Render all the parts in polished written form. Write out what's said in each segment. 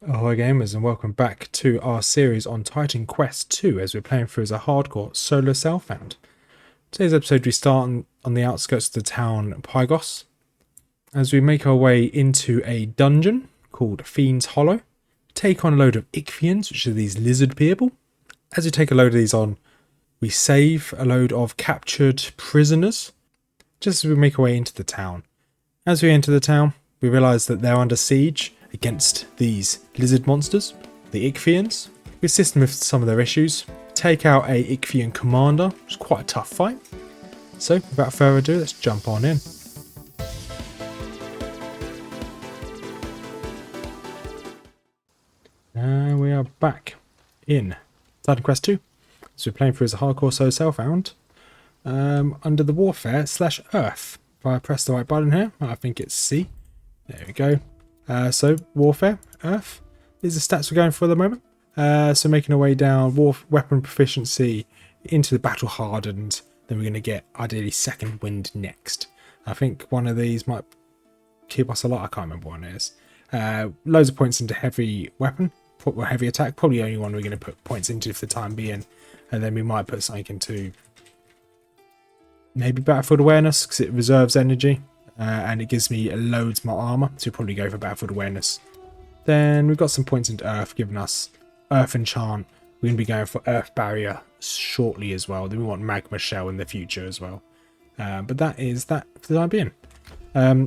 Ahoy gamers, and welcome back to our series on Titan Quest 2 as we're playing through as a hardcore solo self-found. Today's episode we start on the outskirts of the town Pygos as we make our way into a dungeon called Fiend's Hollow. Take on a load of Ichthyians, which are these lizard people. As we take a load of these on, we save a load of captured prisoners just as we make our way into the town. As we enter the town, we realise that they're under siege against these lizard monsters, the Ichthyians. We assist them with some of their issues, take out a Ichthyan commander, which is quite a tough fight. So without further ado, let's jump on in. And we are back in Titan Quest 2. So we're playing through as a hardcore solo self-found under the warfare / earth. If I press the right button here, I think it's C. There we go. So warfare, earth. These are stats we're going for at the moment. So making our way down weapon proficiency into the battle hardened. Then we're going to get ideally second wind next. I think one of these might keep us a lot. I can't remember what it is. Loads of points into heavy weapon, or heavy attack. Probably the only one we're going to put points into for the time being. And then we might put something into maybe battlefield awareness because it reserves energy. And it gives me loads more armor, so we'll probably go for battlefield awareness. Then we've got some points into earth, giving us earth enchant. We're going to be going for earth barrier shortly as well. Then we want magma shell in the future as well. But that is that for the time being.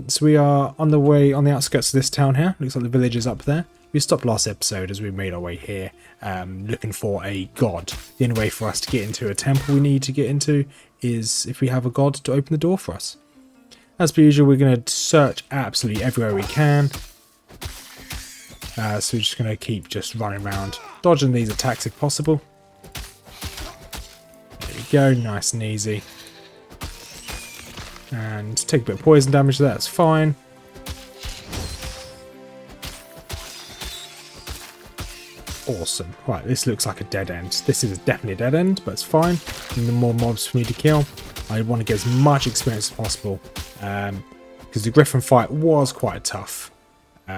So we are on the way on the outskirts of this town here. Looks like the village is up there. We stopped last episode as we made our way here, looking for a god. The only way for us to get into a temple we need to get into is if we have a god to open the door for us. As per usual, we're going to search absolutely everywhere we can. So we're just going to keep just running around, dodging these attacks if possible. There we go, nice and easy. And take a bit of poison damage, that's fine. Awesome. Right, this looks like a dead end. This is definitely a dead end, but it's fine. And the more mobs for me to kill. I want to get as much experience as possible. Because the Griffin fight was quite tough.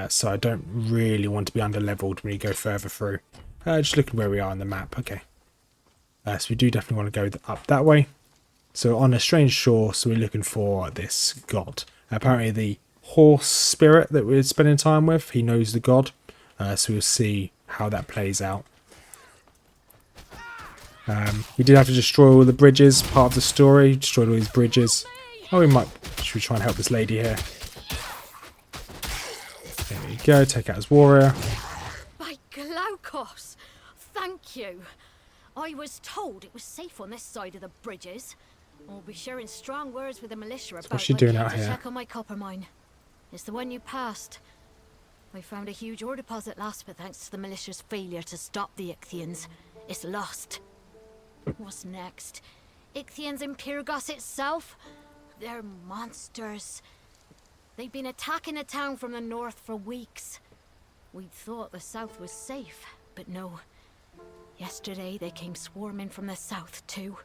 So I don't really want to be under leveled when you go further through. Just looking where we are on the map. Okay. So we do definitely want to go up that way. So on a strange shore, so we're looking for this god. Apparently the horse spirit that we're spending time with, he knows the god. So we'll see how that plays out. We did have to destroy all the bridges, part of the story. Destroyed all these bridges. Oh, should we try and help this lady here? There we go, take out his warrior. By Glaukos, thank you. I was told it was safe on this side of the bridges. I'll be sharing strong words with the militia about what's she doing out to here? check on my copper mine. It's the one you passed. I found a huge ore deposit last, but thanks to the militia's failure to stop the Ichthyians, it's lost. What's next? Ichthyians in Pyrgos itself? They're monsters. They've been attacking the town from the north for weeks. We'd thought the south was safe, but no. Yesterday they came swarming from the south too.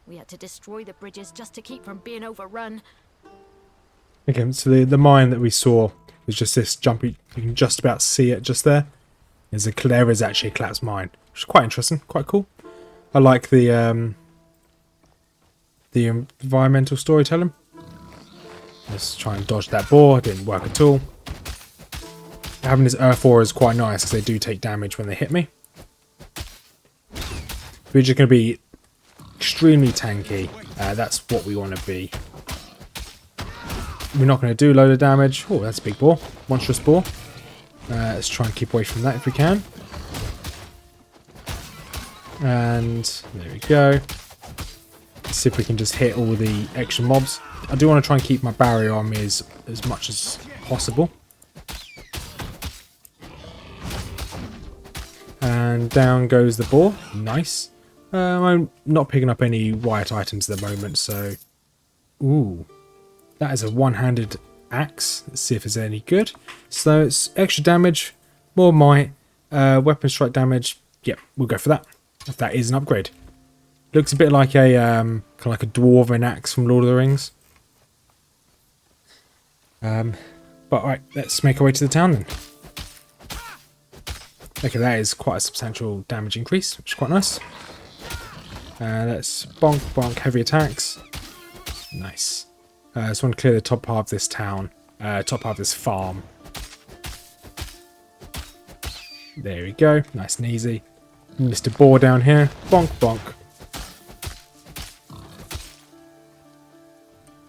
We had to destroy the bridges just to keep from being overrun. Okay, so the mine that we saw was just this jumpy. You can just about see it just there. There is actually a collapsed mine, which is quite interesting, quite cool. I like the environmental storytelling. Let's try and dodge that boar. It didn't work at all. Having this earth aura is quite nice because they do take damage when they hit me. We're just going to be extremely tanky. That's what we want to be. We're not going to do a load of damage. Oh, that's a big boar. Monstrous boar. Let's try and keep away from that if we can. And there we go. Let's see if we can just hit all the extra mobs. I do want to try and keep my barrier on me as much as possible. And down goes the boar. Nice. I'm not picking up any white items at the moment, so... Ooh. That is a one-handed axe. Let's see if it's any good. So it's extra damage, more might, weapon strike damage. Yep, we'll go for that. If that is an upgrade. Looks a bit like a kind of like a dwarven axe from Lord of the Rings. But alright, let's make our way to the town then. Okay, that is quite a substantial damage increase, which is quite nice. Let's bonk, bonk, heavy attacks. Nice. I just want to clear the top part of this town, top part of this farm. There we go, nice and easy. Mr. Boar down here, bonk, bonk.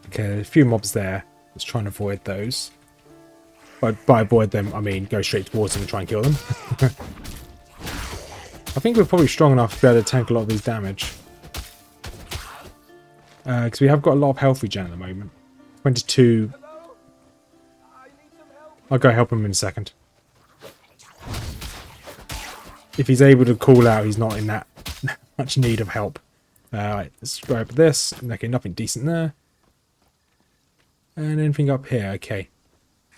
Okay, a few mobs there. Let's try and avoid those. But by avoid them, I mean go straight towards them and try and kill them. I think we're probably strong enough to be able to tank a lot of these damage. Because we have got a lot of health regen at the moment. 22. I'll go help him in a second. If he's able to call out, he's not in that much need of help. Right, let's go over this. Okay, nothing decent there. And anything up here? Okay.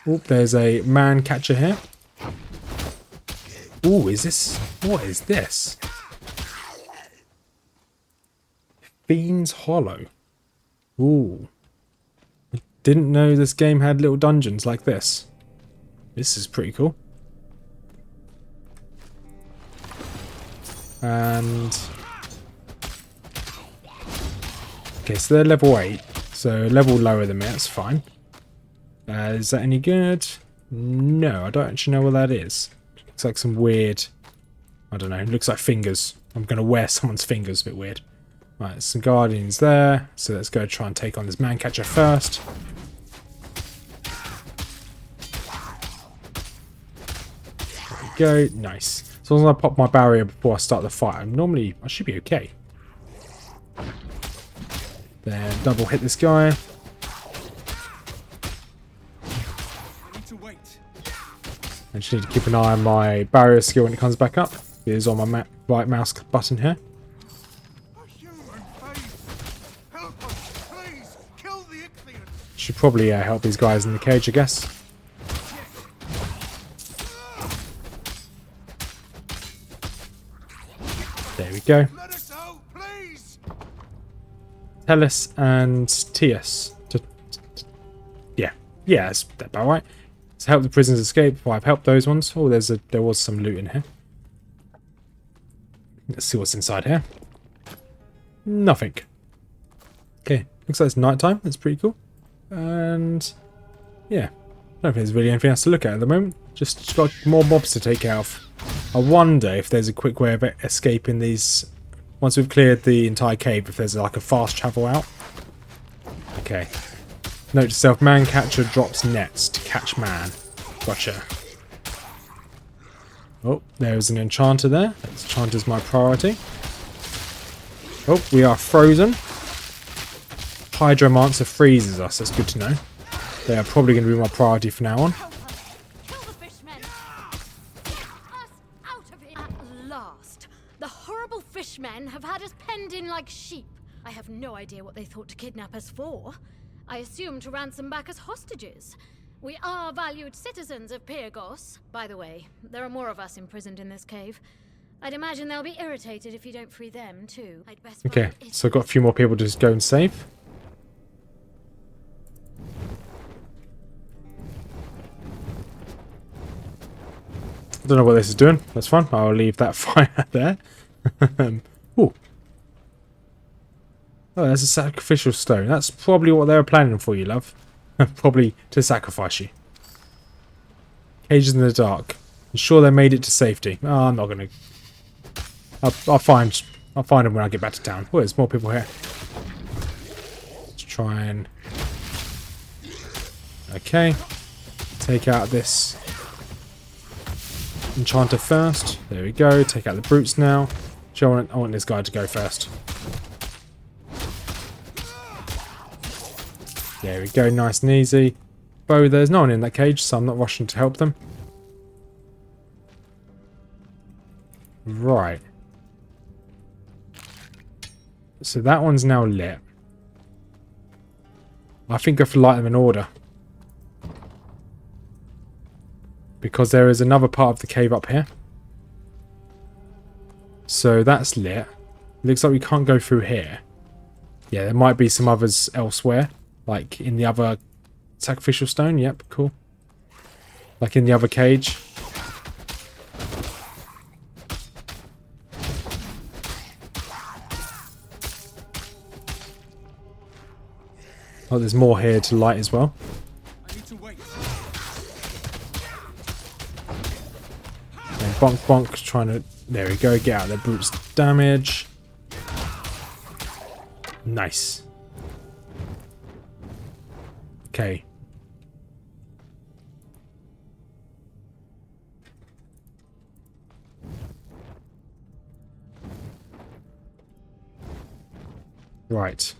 Oh, there's a man catcher here. Oh, is this... What is this? Fiend's Hollow. Ooh. I didn't know this game had little dungeons like this. This is pretty cool. And... Okay, so they're level 8. So level lower than me, that's fine. Is that any good? No, I don't actually know what that is. Looks like some weird... I don't know, it looks like fingers. I'm going to wear someone's fingers, a bit weird. Right, some guardians there. So let's go try and take on this man catcher first. There we go, nice. As long as I pop my barrier before I start the fight, I should be okay. Then double hit this guy. I just need to keep an eye on my barrier skill when it comes back up. It is on my right mouse button here. Should probably help these guys in the cage, I guess. There we go. Telis and Tias. Yeah, that's about right. To help the prisoners escape. Well, I've helped those ones. Oh, there was some loot in here. Let's see what's inside here. Nothing. Okay, looks like it's night time. That's pretty cool. And yeah, I don't think there's really anything else to look at the moment. Just got more mobs to take care of. I wonder if there's a quick way of escaping these. Once we've cleared the entire cave, if there's like a fast travel out. Okay. Note to self, man catcher drops nets to catch man. Gotcha. Oh, there's an enchanter there. Enchanter's my priority. Oh, we are frozen. Hydromancer freezes us. That's good to know. They are probably going to be my priority from now on. Kill the fishmen. Get us out of here. At last, the horrible fishmen have had us penned in like sheep. I have no idea what they thought to kidnap us for. I assume to ransom back as hostages. We are valued citizens of Pyrgos. By the way, there are more of us imprisoned in this cave. I'd imagine they'll be irritated if you don't free them too. I'd best okay, so I've got a few more people to just go and save. I don't know what this is doing. That's fine. I'll leave that fire there. Ooh. Oh, there's a sacrificial stone. That's probably what they were planning for you, love. Probably to sacrifice you. Cages in the dark. I'm sure they made it to safety. Oh, I'm not gonna. I'll find them when I get back to town. Oh, there's more people here. Let's try and. Okay. Take out this enchanter first. There we go. Take out the brutes now. I want this guy to go first. There we go, nice and easy. Bow, there's no one in that cage, so I'm not rushing to help them. Right. So that one's now lit. I think I have to light them in order. Because there is another part of the cave up here. So that's lit. Looks like we can't go through here. Yeah, there might be some others elsewhere. Like in the other sacrificial stone. Yep, cool. Like in the other cage. Oh, there's more here to light as well. I need to wait. And bonk bonk, trying to... There we go, get out the brute's damage. Nice. Okay. Right.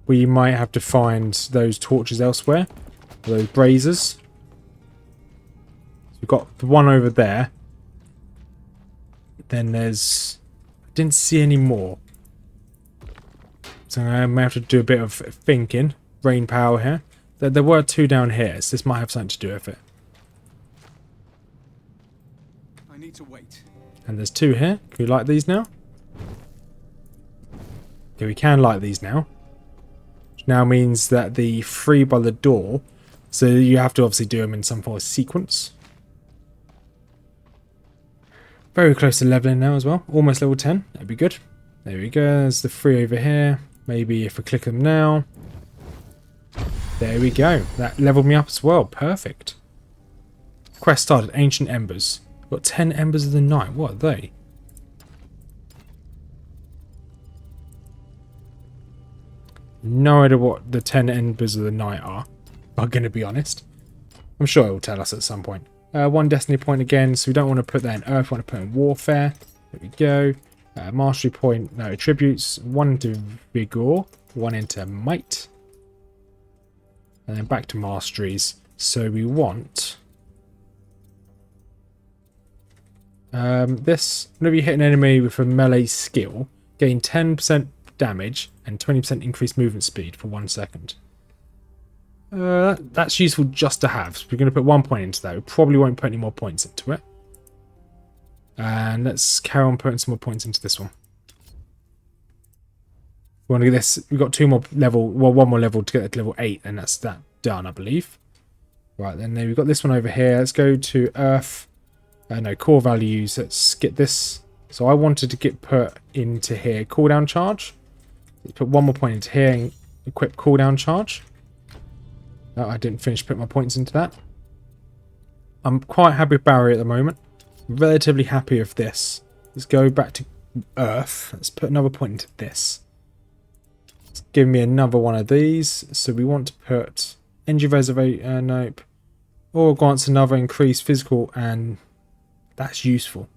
We might have to find those torches elsewhere. Those braziers. We've got the one over there. Then there's... I didn't see any more. So I may have to do a bit of thinking. Brain power here. There were two down here, so this might have something to do with it. I need to wait. And there's two here. Can we light these now? Okay, we can light these now. Which now means that the three by the door... So you have to obviously do them in some form of sequence. Very close to leveling now as well. Almost level 10. That'd be good. There we go. There's the three over here. Maybe if I click them now. There we go. That leveled me up as well. Perfect. Quest started. Ancient Embers. Got 10 Embers of the Night. What are they? No idea what the 10 Embers of the Night are. I'm going to be honest. I'm sure it will tell us at some point. One Destiny point again. So we don't want to put that in Earth. We want to put it in Warfare. There we go. Mastery point. No, attributes. One into Vigor. One into Might. And then back to Masteries. So we want... this. Whenever you hit an enemy with a melee skill, gain 10% damage and 20% increased movement speed for 1 second. That's useful just to have. So we're going to put 1 point into that. We probably won't put any more points into it. And let's carry on putting some more points into this one. We want to get this. We've got two more level. Well, one more level to get it to level 8, and that's that done, I believe. Right, then we've got this one over here. Let's go to Earth. No, core values. Let's get this. So I wanted to get put into here. Cooldown charge. Let's put 1 more point into here and equip cooldown charge. No, I didn't finish putting my points into that. I'm quite happy with Barrier at the moment. Relatively happy with this. Let's go back to Earth. Let's put another point into this. It's giving me another one of these. So we want to put Energy Reservoir. Nope. Or grants another increased physical, and that's useful.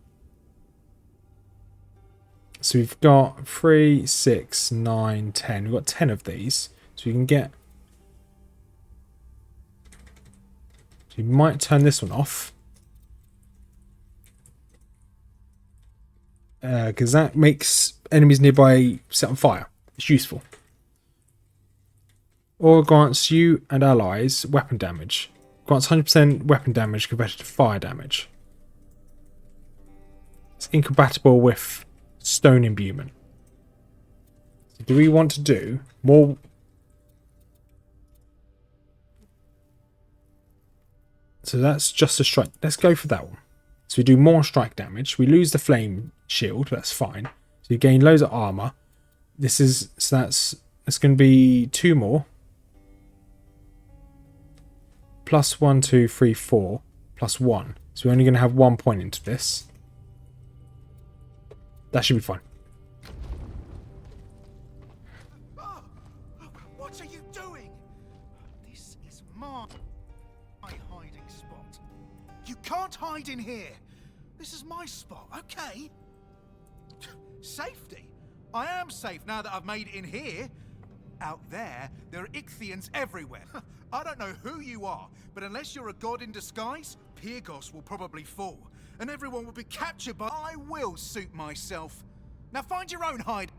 So we've got 3, 6, 9, 10. We've got 10 of these. So we can get... So you might turn this one off. Because that makes enemies nearby set on fire. It's useful. Or grants you and allies weapon damage. Grants 100% weapon damage compared to fire damage. It's incompatible with stone imbuement. So do we want to do more? So that's just a strike. Let's go for that one. So we do more strike damage. We lose the flame shield. That's fine. So you gain loads of armor. This is so that's going to be 2 more. Plus 1, 2, 3, 4. Plus 1. So we're only going to have 1 point into this. That should be fine. What are you doing? This is my hiding spot. You can't hide in here. This is my spot, okay? Safety? I am safe now that I've made it in here. Out there are Ichthyans everywhere. I don't know who you are, but unless you're a god in disguise, Pyrgos will probably fall, and everyone will be captured by... I will suit myself. Now find your own hide.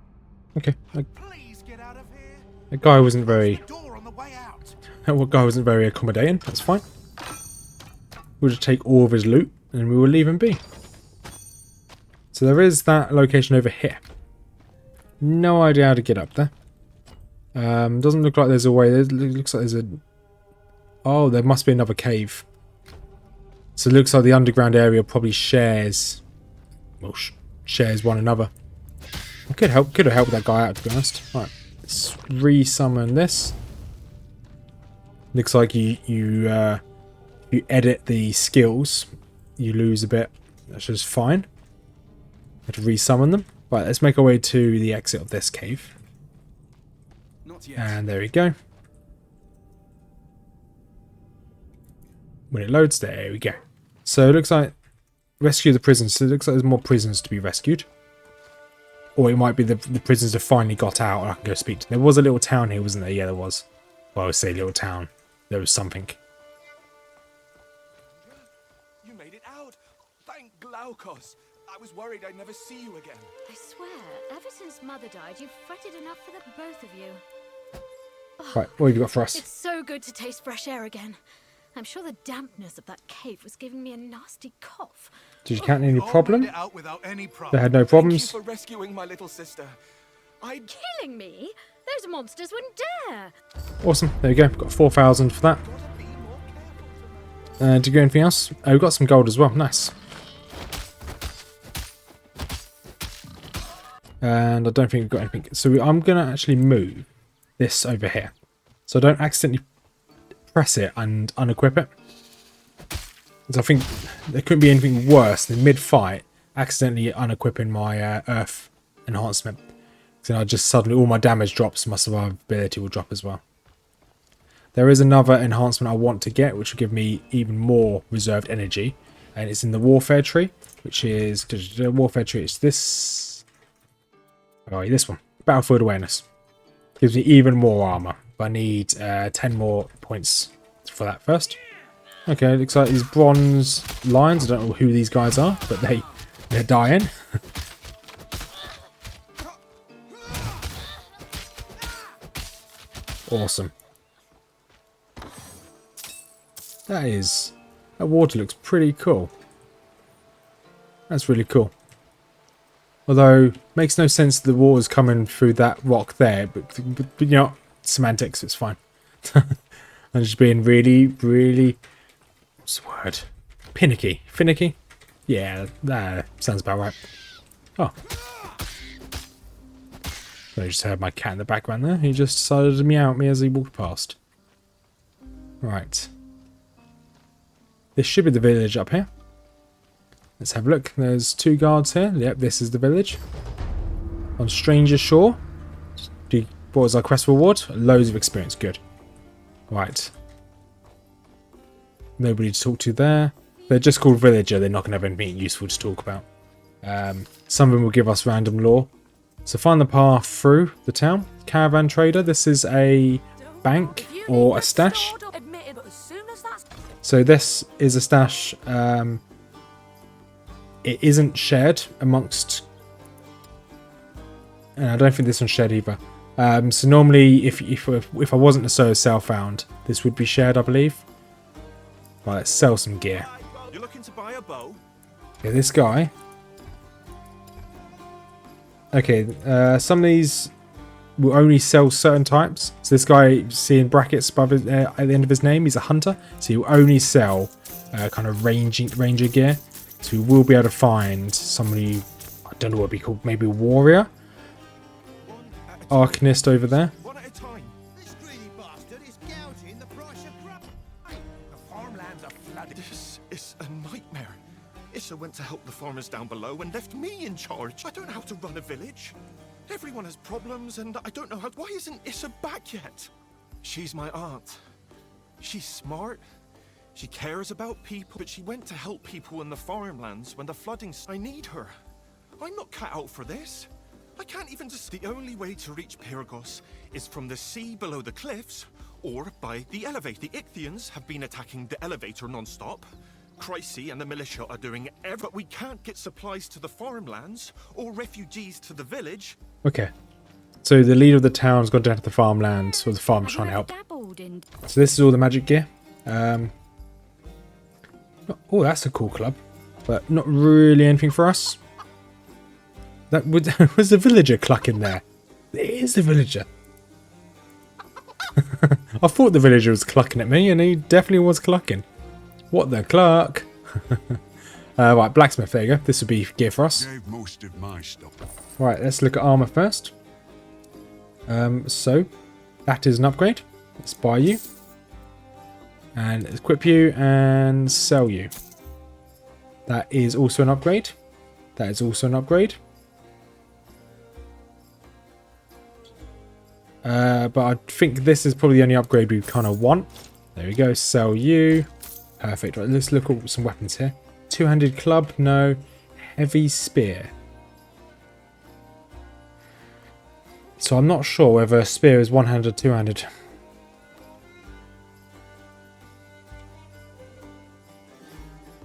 Okay. Please get out of here. That guy wasn't very... The door on the way out. That guy wasn't very accommodating. That's fine. We'll just take all of his loot and we will leave him be. So there is that location over here. No idea how to get up there. Doesn't look like there's a way. It looks like there's a... Oh, there must be another cave. So it looks like the underground area probably shares... Well, shares one another. I could have helped that guy out, to be honest. Right. Let's re-summon this. Looks like you edit the skills, you lose a bit. That's just fine. Have to re-summon them. Right, let's make our way to the exit of this cave. Not yet. And there we go. When it loads, there we go. So it looks like rescue the prisoners. So it looks like there's more prisoners to be rescued. Or it might be the prisoners have finally got out and I can go speak to them. There was a little town here, wasn't there? Yeah, there was. Well, I would say little town. There was something. You made it out. Thank Glaukos. I was worried I'd never see you again. I swear, ever since Mother died, you've fretted enough for the both of you. Right, what have you got for us? It's so good to taste fresh air again. I'm sure the dampness of that cave was giving me a nasty cough. Did you count any All problem? made it out without any They problem. had no Thank problems. you for rescuing my little sister. Killing me? Those monsters wouldn't dare. Awesome. There we go. Got 4,000 for that. Gotta be more careful tonight. Did you get anything else? Oh, we got some gold as well. Nice. And I don't think we've got anything. So I'm going to actually move this over here. So I don't accidentally press it and unequip it. Because I think there couldn't be anything worse than mid-fight accidentally unequipping my earth enhancement. So then I just suddenly, all my damage drops, my survivability will drop as well. There is another enhancement I want to get, which will give me even more reserved energy. And it's in the warfare tree, which is the warfare tree. It's this. Oh, this one. Battlefield awareness. Gives me even more armor. But I need 10 more points for that first. Okay, looks like these bronze lions. I don't know who these guys are, but they're dying. Awesome. That water looks pretty cool. That's really cool. Although, makes no sense the water's coming through that rock there, but you know, semantics, it's fine. I'm just being really, what's the word? Finicky? Yeah, that sounds about right. Oh. I just heard my cat in the background there. He just decided to meow at me as he walked past. Right. This should be the village up here. Let's have a look. There's 2 guards here. Yep, this is the village. On Stranger Shore. What was our quest reward? Loads of experience. Good. Right. Nobody to talk to there. They're just called villager. They're not going to have anything useful to talk about. Some of them will give us random lore. So find the path through the town. Caravan trader. This is a bank or a stash. So this is a stash. It isn't shared amongst... And I don't think this one's shared either. So normally, if I wasn't so self-found, this would be shared, I believe. Right, let's sell some gear. You're looking to buy a bow? Okay, this guy. Okay, some of these will only sell certain types. So this guy, you see in brackets above his, at the end of his name, he's a hunter. So he will only sell kind of ranger gear. So we will be able to find somebody, I don't know what it'd be called, maybe a warrior. Arcanist over there. One at a time. This greedy bastard is gouging the price of crop. The farmlands are flooded. This is a nightmare. Issa went to help the farmers down below and left me in charge. I don't know how to run a village. Everyone has problems and I don't know how... Why isn't Issa back yet? She's my aunt. She's smart. She cares about people, but she went to help people in the farmlands when the flooding... I need her. I'm not cut out for this. I can't even just... The only way to reach Pyrgos is from the sea below the cliffs or by the elevator. The Ichthians have been attacking the elevator non-stop. Chrysi and the militia are doing everything, but we can't get supplies to the farmlands or refugees to the village. Okay. So the leader of the town's gone down to the farmland, or the farm's trying to help. So this is all the magic gear. Oh, that's a cool club. But not really anything for us. That was the villager clucking there. It is the villager. I thought the villager was clucking at me, and he definitely was clucking. What the cluck? Right, blacksmith, there you go. This would be gear for us. Gave most of my stuff. Right, let's look at armor first. So that is an upgrade. Let's buy you. And equip you and sell you. That is also an upgrade. That is also an upgrade. But I think this is probably the only upgrade we kind of want. There we go. Sell you. Perfect. Right, let's look at some weapons here. Two-handed club. No. Heavy spear. So I'm not sure whether a spear is one-handed or two-handed.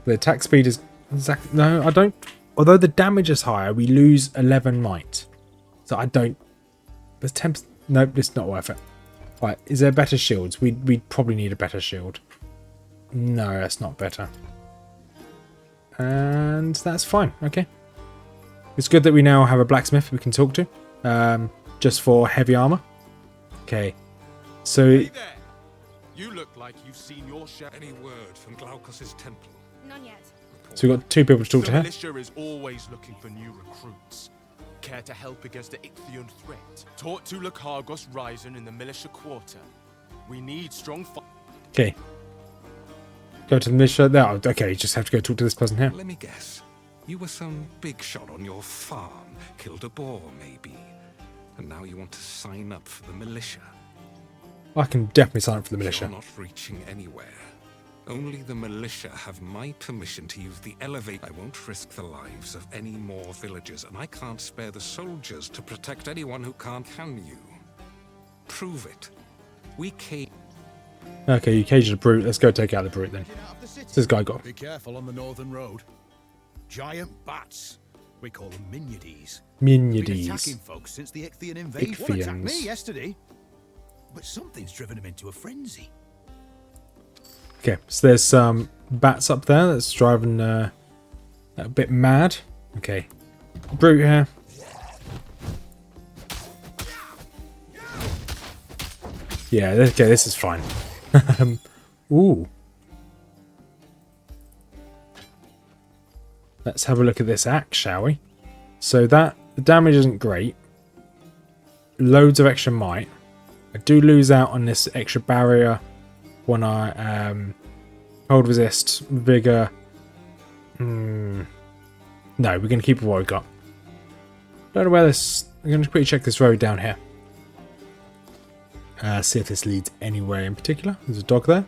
The attack speed is exact. No, I don't. Although the damage is higher, we lose 11 might. So I don't. There's 10. Nope, it's not worth it. Right, is there better shields? We'd probably need a better shield. No, that's not better. And that's fine. Okay. It's good that we now have a blacksmith we can talk to. Just for heavy armor. Okay. So. Hey there! You look like you've seen your share. Any word from Glaukos' temple? None yet. So we've got two people to talk to The here. militia is always looking for new recruits. Care to help against the Ichthian threat? Taught to Lakargos Ryzen in the militia quarter. We need strong Okay. Go to the militia. There. Okay, you just have to go talk to this person here. Let me guess. You were some big shot on your farm, killed a boar maybe, and now you want to sign up for the militia. I can definitely sign up for the militia. You're not reaching anywhere. Only the militia have my permission to use the elevator. I won't risk the lives of any more villagers, and I can't spare the soldiers to protect anyone who can't. Can you? Prove it. We came. Okay, you caged a brute. Let's go take out the brute then. What's this guy got? Be careful on the northern road. Giant bats. We call them Miniatures. Been attacking Miniatures. folks since the Ichthian invasion. One attacked me Ichthians. yesterday. But something's driven him into a frenzy. Okay, so there's some bats up there that's driving a bit mad. Okay, brute here. Yeah, okay, this is fine. Ooh. Let's have a look at this axe, shall we? So the damage isn't great. Loads of extra might. I do lose out on this extra barrier when I hold resist, vigor. No, we're going to keep what we've got. Don't know where this. I'm going to quickly check this road down here. See if this leads anywhere in particular. There's a dog there.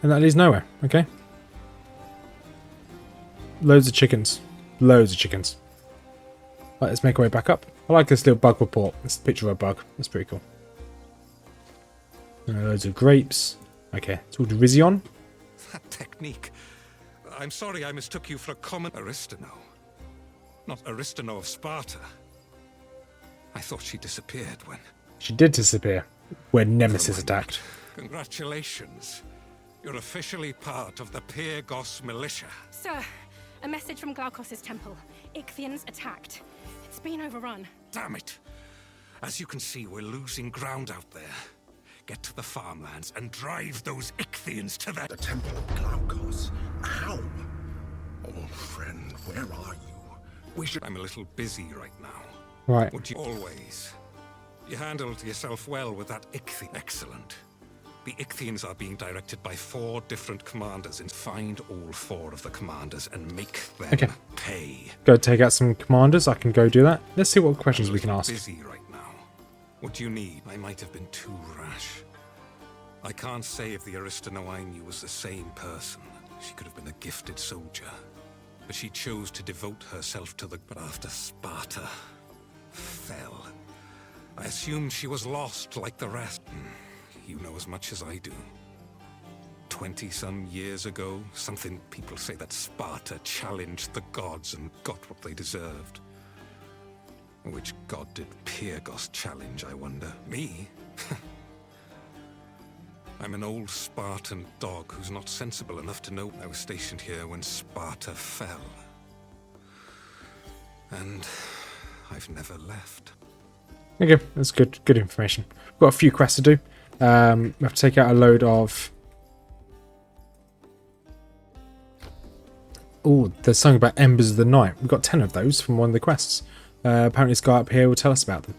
And that leads nowhere. Okay. Loads of chickens. Loads of chickens. Right, let's make our way back up. I like this little bug report. It's a picture of a bug. That's pretty cool. Loads of grapes. Okay, it's all Rizion. That technique. I'm sorry I mistook you for a common Aristano. Not Aristano of Sparta. I thought she disappeared when... She did disappear when Nemesis attacked. Congratulations. You're officially part of the Pyrgos militia. Sir, a message from Glaukos' temple. Ichthians attacked. It's been overrun. Damn it. As you can see, we're losing ground out there. Get to the farmlands and drive those Ichthians to their... The temple of Glaukos. How? Oh, friend, where are you? We should... I'm a little busy right now. Right. Would you always? You handled yourself well with that Ichthian. Excellent. The Ichthians are being directed by 4 different commanders, and find all 4 of the commanders and make them pay. Go take out some commanders. I can go do that. Let's see what questions we can ask. Busy right now. What do you need? I might have been too rash. I can't say if the Aristano I knew was the same person. She could have been a gifted soldier. But she chose to devote herself to the... But after Sparta fell, I assumed she was lost like the rest. You know as much as I do. 20-some years ago, something people say that Sparta challenged the gods and got what they deserved. Which god did Pyrgos challenge, I wonder? Me? I'm an old Spartan dog who's not sensible enough to know I was stationed here when Sparta fell. And I've never left. Okay, that's good. Good information. We've got a few quests to do. We have to take out a load of... Oh, there's something about Embers of the Night. We've got 10 of those from one of the quests. Apparently this guy up here will tell us about them.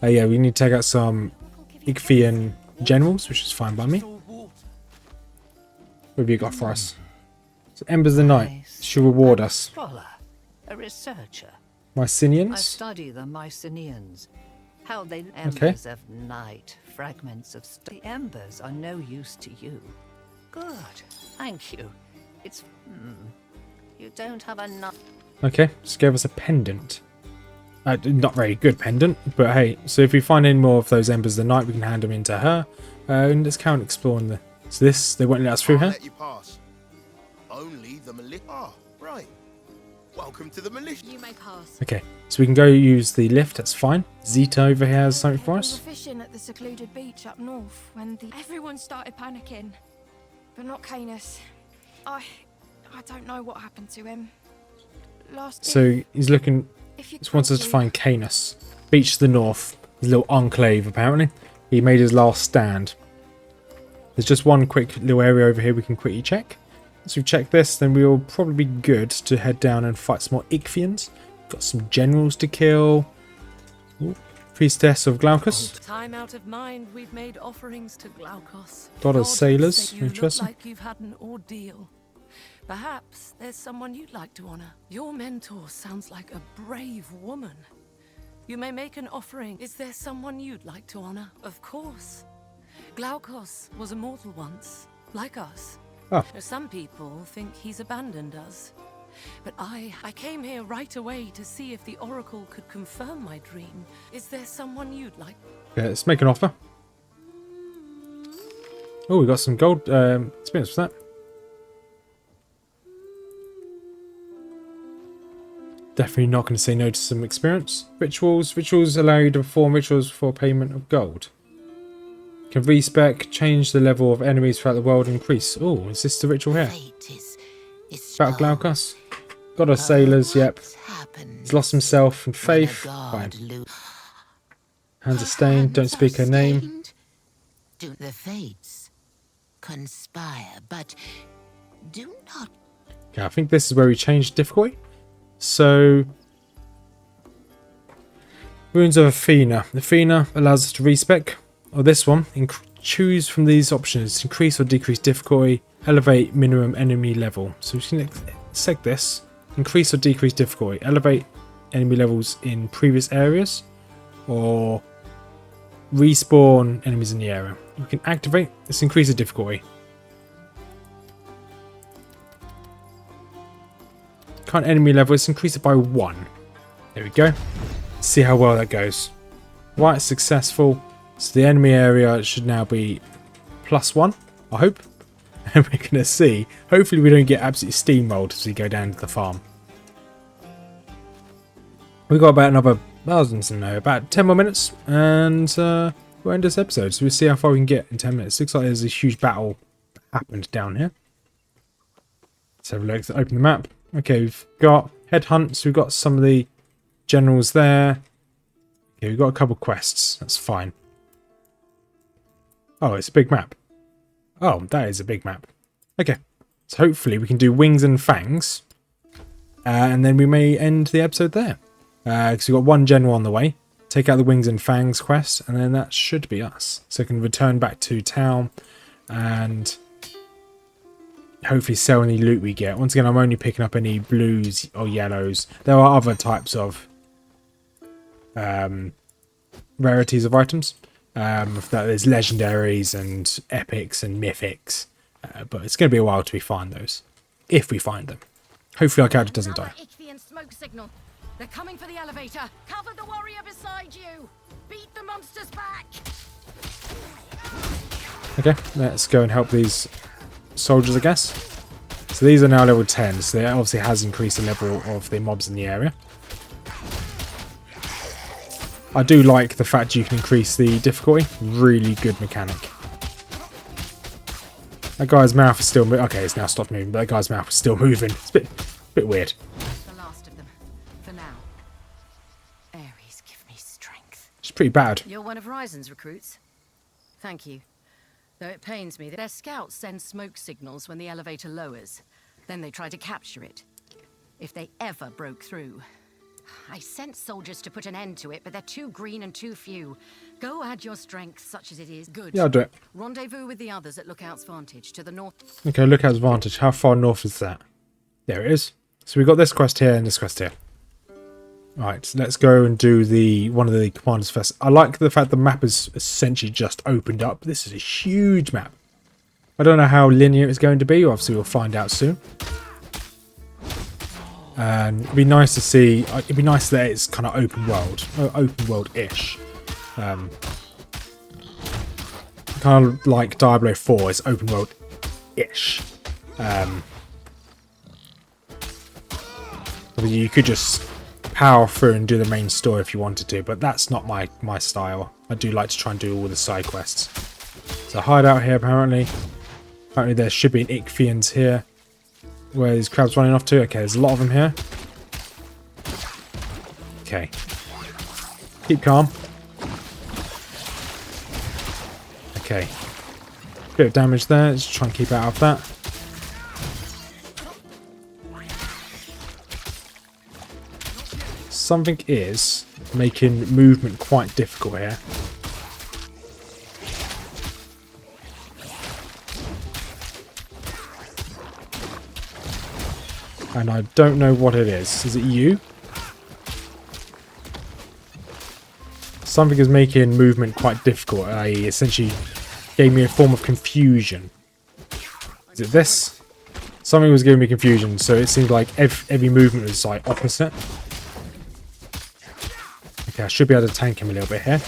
Yeah, we need to take out some Ichthyan generals, which is fine by me. What have you got for us? So Embers of the Night. She'll reward us. Scholar, a researcher. I Mycenians? study the Mycenians. How they embers of night, fragments of the embers are no use to you. Good, thank you. It's you don't have enough. Okay, just gave us a pendant. Not very good pendant, but hey. So if we find any more of those Embers of the Night, we can hand them into her. And let's carry on exploring the. So this, they won't let us through here. Let you pass. Only the militia. Ah, right. Welcome to the militia. You may pass. Okay, so we can go use the lift. That's fine. Zeta over here has something for We us. were fishing at the secluded beach up north when everyone started panicking, but not Canis. I don't know what happened to him. So he's looking. If you Just wants us to find Canis. Beach to the north. His little enclave, apparently. He made his last stand. There's just one quick little area over here we can quickly check. Once we've checked this, then we'll probably be good to head down and fight some more Ichthyans. Got some generals to kill. Ooh, Priestess of Glaucus. Time out of mind, we've made offerings to Glaucus. God of sailors. You look Interesting. like you've had an ordeal. Perhaps there's someone you'd like to honor. Your mentor sounds like a brave woman. You may make an offering. Is there someone you'd like to honor? Of course. Glaucus was immortal once, like us. Oh. Some people think he's abandoned us. But I came here right away to see if the Oracle could confirm my dream. Is there someone you'd like? Yeah, let's make an offer. Oh, we got some gold experience for that. Definitely not going to say no to some experience. Rituals. Rituals allow you to perform rituals for payment of gold. Can respec, change the level of enemies throughout the world, increase. Oh, is this the ritual here? About Glaucus. God of sailors, yep. He's lost himself and faith. Fine. Hands are stained, don't speak her name. Do the fates conspire, but do not. Okay, I think this is where we change difficulty. So, Runes of Athena. Athena allows us to respec. Or this one, choose from these options: increase or decrease difficulty, elevate minimum enemy level. So we can select this: increase or decrease difficulty, elevate enemy levels in previous areas, or respawn enemies in the area. We can activate. Let's increase the difficulty. Current enemy level, let's increase it by 1. There we go. See how well that goes. Right, successful. So the enemy area should now be +1, I hope. And we're going to see. Hopefully we don't get absolutely steamrolled as we go down to the farm. We've got about another about 10 more minutes. And we'll end this episode. So we'll see how far we can get in 10 minutes. Looks like there's a huge battle that happened down here. Let's have a look. Let's open the map. Okay, we've got headhunts. We've got some of the generals there. Okay, we've got a couple quests. That's fine. Oh, it's a big map. Oh, that is a big map. Okay, so hopefully we can do Wings and Fangs. And then we may end the episode there. Because we've got one general on the way. Take out the Wings and Fangs quest. And then that should be us. So we can return back to town. And hopefully sell any loot we get. Once again, I'm only picking up any blues or yellows. There are other types of rarities of items. There's legendaries and epics and mythics. But it's going to be a while till we find those. If we find them. Hopefully our character doesn't die. Ichthyyan smoke signal. They're coming for the elevator. Cover the warrior beside you. Beat the monsters back. Okay, let's go and help these soldiers, I guess. So these are now level 10, so that obviously has increased the level of the mobs in the area. I do like the fact you can increase the difficulty. Really good mechanic. That guy's mouth is still moving. Okay, it's now stopped moving, but that guy's mouth is still moving. It's a bit weird. The last of them. For now. Ares, give me strength. It's pretty bad. You're one of Ryzen's recruits. Thank you. Though it pains me that their scouts send smoke signals when the elevator lowers. Then they try to capture it. If they ever broke through. I sent soldiers to put an end to it, but they're too green and too few. Go add your strength, such as it is. Good. Yeah, I'll do it. Rendezvous with the others at Lookout's Vantage to the north. Okay, Lookout's Vantage. How far north is that? There it is. So we've got this quest here and this quest here. Right, so let's go and do one of the commanders first. I like the fact the map is essentially just opened up. This is a huge map. I don't know how linear it's going to be. Obviously, we'll find out soon. And it'd be nice to see. It'd be nice that it's kind of open world-ish. Kind of like Diablo 4 is open world-ish. You could just power through and do the main story if you wanted to, but that's not my style. I do like to try and do all the side quests. So hideout here apparently. Apparently there should be an Ichthyans here. Where these crabs running off to? Okay, there's a lot of them here. Okay. Keep calm. Okay. Bit of damage there. Let's try and keep out of that. Something is making movement quite difficult here. And I don't know what it is. Is it you? Something is making movement quite difficult. Essentially gave me a form of confusion. Is it this? Something was giving me confusion, so it seemed like every movement was like opposite. Okay, I should be able to tank him a little bit here.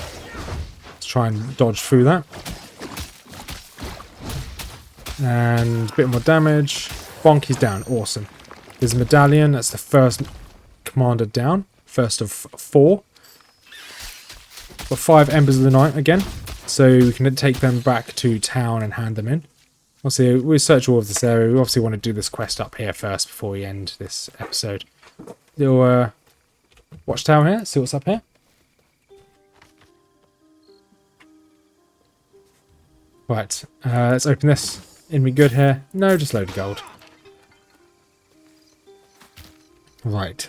Let's try and dodge through that. And a bit more damage. Bonk, he's down. Awesome. There's a medallion. That's the first commander down. First of 4. Got 5 Embers of the Night again. So we can take them back to town and hand them in. Obviously, we'll search all of this area. We obviously want to do this quest up here first before we end this episode. Little watchtower here. See what's up here. Right. Let's open this. Enemy good here? No, just load of gold. Right.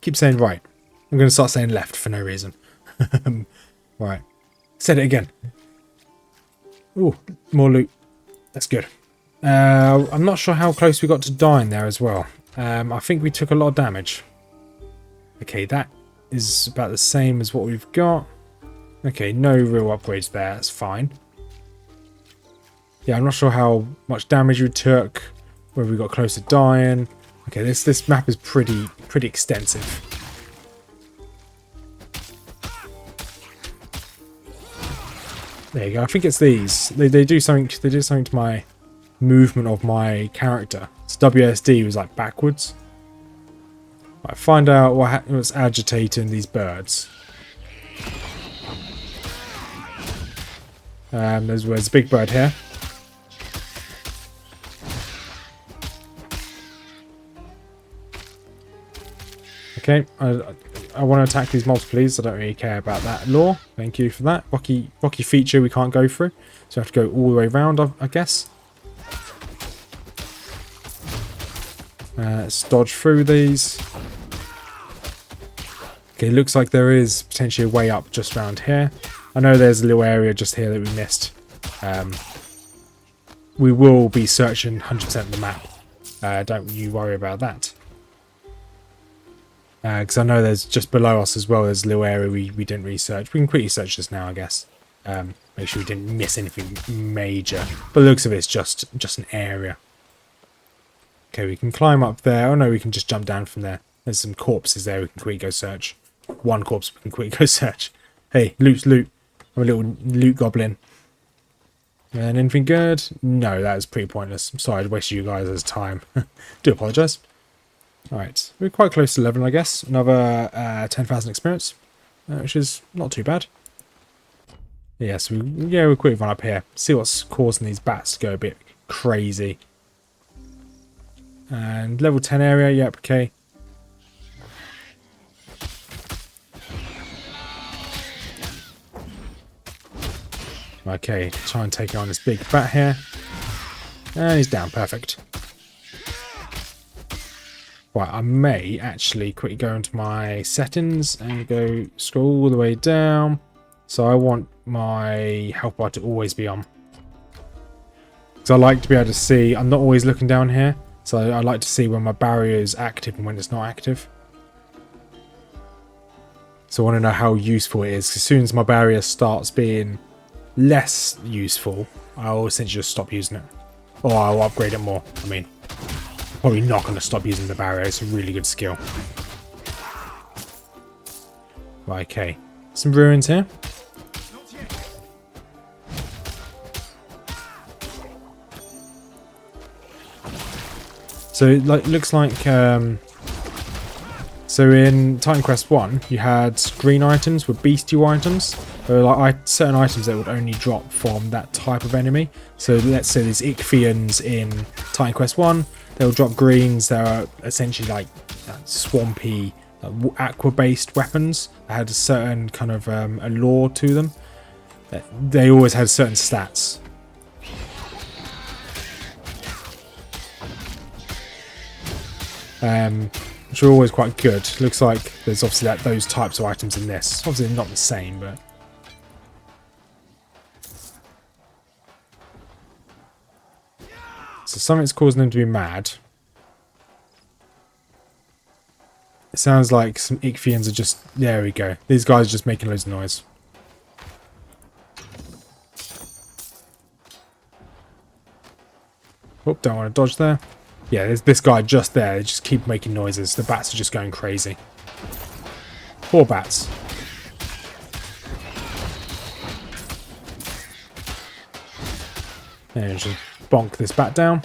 Keep saying right. I'm going to start saying left for no reason. Right. Said it again. Ooh, more loot. That's good. I'm not sure how close we got to dying there as well. I think we took a lot of damage. Okay, that is about the same as what we've got. Okay, no real upgrades there. That's fine. Yeah, I'm not sure how much damage we took. Whether we got close to dying. Okay, this map is pretty extensive. There you go. I think it's these. They do something. They do something to my movement of my character. So WSD was like backwards. Right, find out what's agitating these birds. There's a big bird here. Okay, I want to attack these mobs, please. I don't really care about that lore. Thank you for that. Rocky feature we can't go through, so I have to go all the way around, I guess. Let's dodge through these. Okay, looks like there is potentially a way up just around here. I know there's a little area just here that we missed. We will be searching 100% of the map. Don't you worry about that. Because I know there's just below us as well, there's a little area we didn't research. We can quickly search this now, I guess. Make sure we didn't miss anything major. But the looks of it's just an area. Okay, we can climb up there. Oh no, we can just jump down from there. There's some corpses there we can quickly go search. One corpse we can quickly go search. Hey, loot. I'm a little loot goblin. And anything good? No, that was pretty pointless. I'm sorry I wasted you guys' time. Do apologise. Alright, we're quite close to 11, I guess. Another 10,000 experience, which is not too bad. Yeah, so we'll quickly run up here. See what's causing these bats to go a bit crazy. And level 10 area, yep, okay. Okay, try and take on this big bat here. And he's down, perfect. Right, I may actually quickly go into my settings and go scroll all the way down. So I want my health bar to always be on. Because I like to be able to see, I'm not always looking down here. So I like to see when my barrier is active and when it's not active. So I want to know how useful it is. As soon as my barrier starts being less useful, I'll essentially just stop using it. Or I'll upgrade it more. I mean, probably not going to stop using the barrier. It's a really good skill. Right, okay. Some ruins here. So it looks like... so in Titan Quest 1, you had green items with bestial items. There were like certain items that would only drop from that type of enemy. So let's say there's Ichthyians in Titan Quest 1. They'll drop greens. They are essentially like swampy, aqua-based weapons. They had a certain kind of allure to them. They always had certain stats. Which are always quite good. Looks like there's obviously those types of items in this. Obviously not the same, but... So something's causing them to be mad. It sounds like some Ichthyians are just... There we go. These guys are just making loads of noise. Oh, don't want to dodge there. Yeah, there's this guy just there. They just keep making noises. The bats are just going crazy. Poor bats. And just bonk this bat down.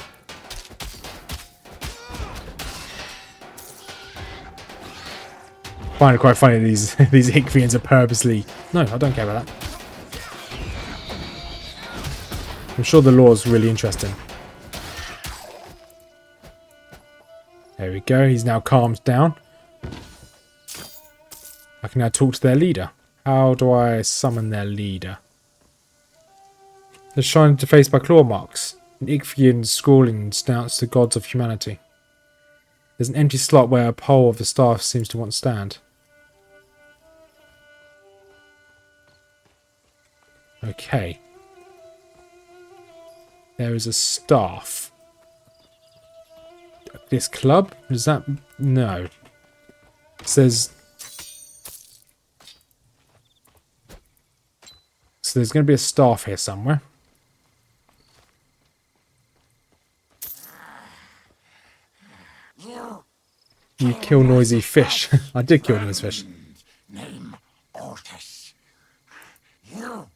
I find it quite funny these Ichthyians are purposely... No, I don't care about that. I'm sure the lore's really interesting. There we go, he's now calmed down. I can now talk to their leader. How do I summon their leader? They're shined defaced by claw marks. An Ichthyian scrawling snouts the gods of humanity. There's an empty slot where a pole of the staff seems to once stand. Okay. There is a staff. This club? Does that... No. It says... So there's going to be a staff here somewhere. You kill noisy fish. I did kill noisy fish. Name Otis. You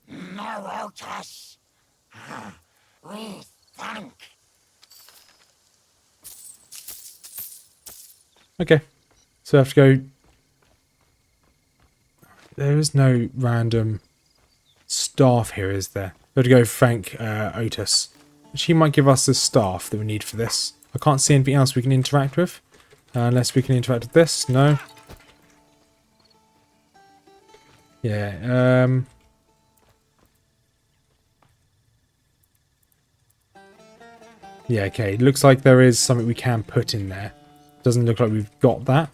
know Otis. We thank. Okay. So I have to go... There is no random staff here, is there? We have to go thank Otis. She might give us the staff that we need for this. I can't see anything else we can interact with. Unless we can interact with this. No. Yeah. Yeah, okay. It looks like there is something we can put in there. Doesn't look like we've got that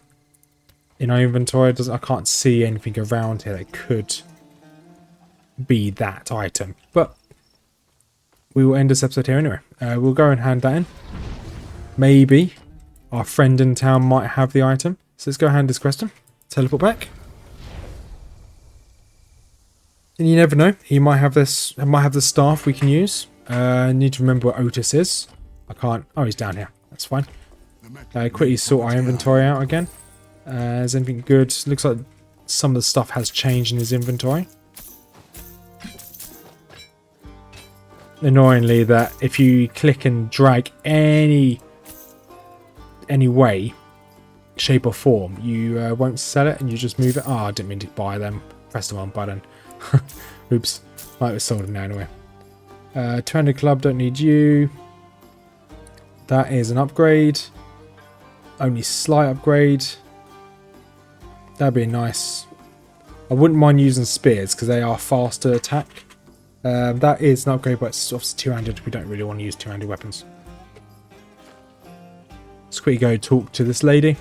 in our inventory. I can't see anything around here that could be that item. But we will end this episode here anyway. We'll go and hand that in. Maybe our friend in town might have the item. So let's go hand this quest in. Teleport back. And you never know. He might have this. Might have the staff we can use. I need to remember where Otis is. I can't. Oh, he's down here. That's fine. Quickly sort our inventory out again. Is anything good? Looks like some of the stuff has changed in his inventory. Annoyingly, that if you click and drag any way, shape or form, you won't sell it and you just move it. Oh, I didn't mean to buy them. Press the wrong button. Oops. Might have sold it now anyway. 200 club, don't need you. That is an upgrade. Only slight upgrade. That'd be nice. I wouldn't mind using spears because they are faster attack. That is an upgrade, but it's obviously 200. We don't really want to use 200 weapons. Let's quickly go talk to this lady.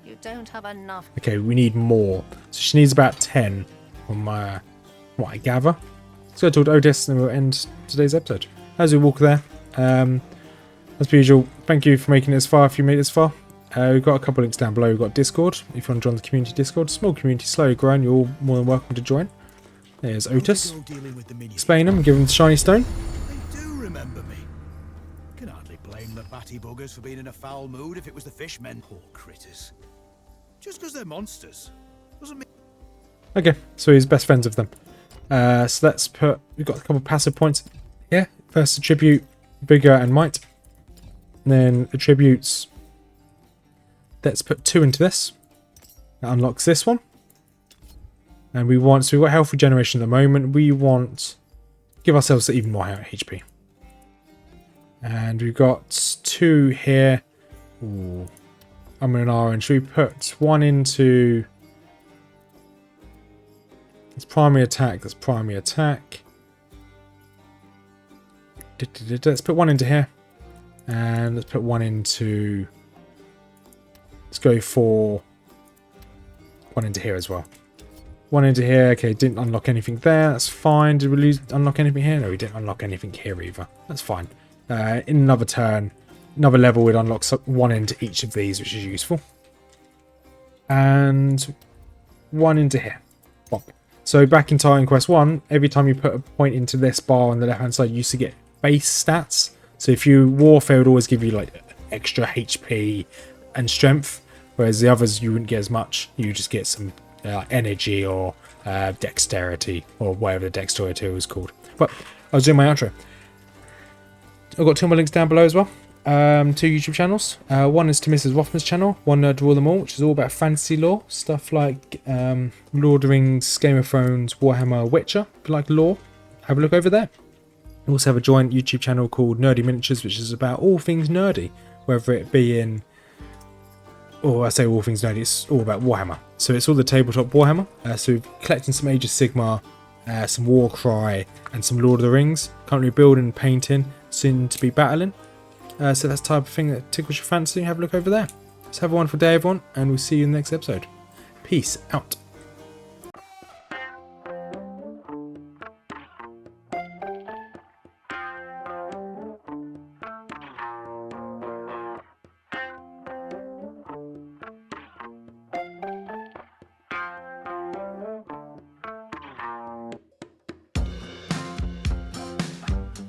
You don't have enough. Okay, we need more. So she needs about 10 from what I gather. Let's go talk to Otis and we'll end today's episode. As we walk there, as per usual, thank you for making it as far if you made it as far. We've got a couple links down below. We've got Discord. If you want to join the community Discord, small community, slowly growing, you're all more than welcome to join. There's Otis. Explain him, give him the shiny stone. They do remember me. Can hardly blame the batty buggers for being in a foul mood if it was the fishmen. Poor critters. Just because they're monsters doesn't mean... Okay, so he's best friends with them. So let's put... We've got a couple of passive points here. First attribute, Vigor and Might. And then attributes... Let's put 2 into this. That unlocks this one. And we want... So we've got health regeneration at the moment. We want... Give ourselves even more HP. And we've got 2 here. Ooh. I'm an orange. Should we put 1 into... That's primary attack. That's primary attack. Let's put 1 into here. And let's put 1 into... Let's go for 1 into here as well. 1 into here. Okay, didn't unlock anything there. That's fine. Did we unlock anything here? No, we didn't unlock anything here either. That's fine. In another turn, another level, we'd unlock 1 into each of these, which is useful. And 1 into here. Bonk. So back in Titan Quest 1, every time you put a point into this bar on the left-hand side, you used to get base stats. So if you warfare, it would always give you like extra HP and strength. Whereas the others, you wouldn't get as much. You just get some energy or dexterity or whatever the dexterity was called. But I was doing my outro. I've got 2 more links down below as well. 2 YouTube channels. One is to Mrs Rothmers Channel, One Nerd to Rule Them All, which is all about fantasy lore. Stuff like Lord of the Rings, Game of Thrones, Warhammer, Witcher. If you like lore, have a look over there. We also have a joint YouTube channel called Nerdy Miniatures, which is about all things nerdy. Whether it be in... Or I say all things nerdy, it's all about Warhammer. So it's all the tabletop Warhammer. So we're collecting some Age of Sigmar, some Warcry, and some Lord of the Rings. Currently building and painting, soon to be battling. So that's the type of thing that tickles your fancy. Have a look over there. So have a wonderful day, everyone, and we'll see you in the next episode. Peace out.